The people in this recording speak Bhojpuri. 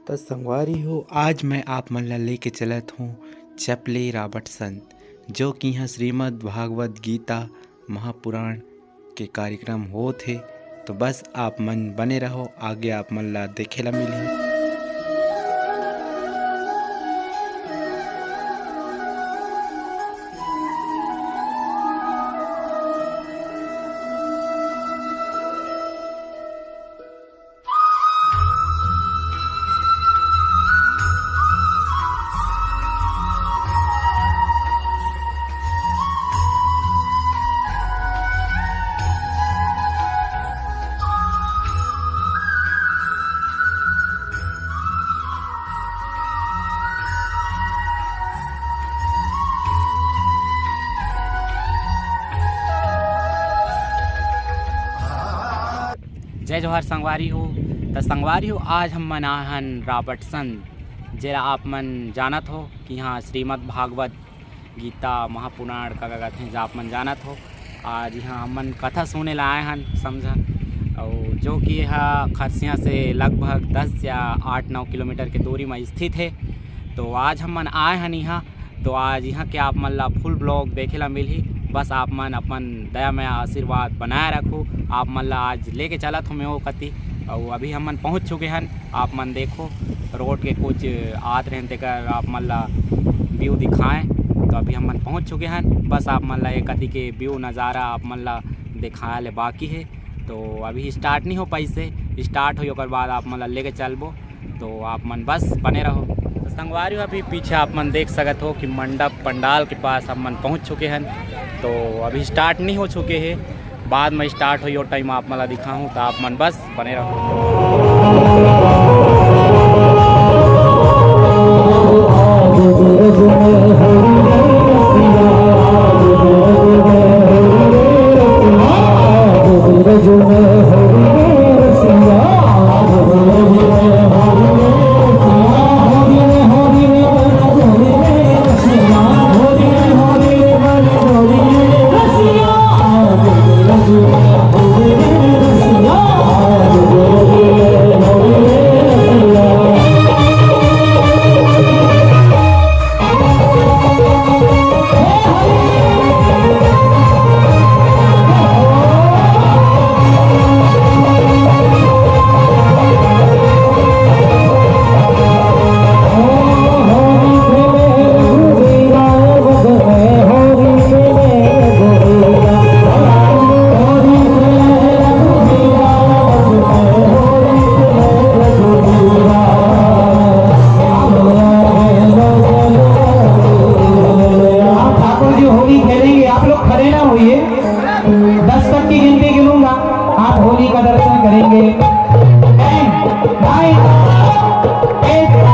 तो संगवारी हो, आज मैं आप मन ला लेके चलत हूँ चपले रॉबर्टसन, जो कि यहाँ श्रीमद् भागवत गीता महापुराण के कार्यक्रम होत हे। तो बस आप मन बने रहो, आगे आप मन ला देखे ला मिली। जय जोहर संगवारी हो। तो संगवारी हो, आज हम मनाहन रॉबर्टसन, जेला आप मन जानत हो कि यहाँ श्रीमद् भागवत गीता महापुराण का कहते हैं, आप मन जानत हो। आज यहाँ हम मन कथा सुने ला आए हन समझा, और जो कि यह खरसिया से लगभग 10 या 8-9 किलोमीटर के दूरी में स्थित है। तो आज हम मन आए हन यहाँ। तो आज यहाँ के आप मन ला फुल ब्लॉग देखे ला मिलही। बस आप मन अपन दया में आशीर्वाद बनाए रखो। आप मन ला आज लेके चलत हूँ मैं वो कति, और अभी हम मन पहुँच चुके हैं। आप मन देखो रोड के कुछ आत रहते तेकर आप मन ला व्यू दिखाएं। तो अभी हम मन पहुँच चुके हैं। बस आप मन ला एक कति के व्यू नज़ारा आप मन ला दिखाए ले बाकी है। तो अभी स्टार्ट नहीं हो पाई से, स्टार्ट हो ओकर बाद आप मन ला लेके चलबो। तो आप मन बस बने रहो। तो संगवारी अभी पीछे आप मन देख सकत हो कि मंडप पंडाल के पास हम मन पहुँच चुके हैं। तो अभी स्टार्ट नहीं हो चुके हैं, बाद में स्टार्ट हो टाइम आप मला दिखाऊँ। तो आप मन बस बने रहो। होली का दर्शन करेंगे। 9, 8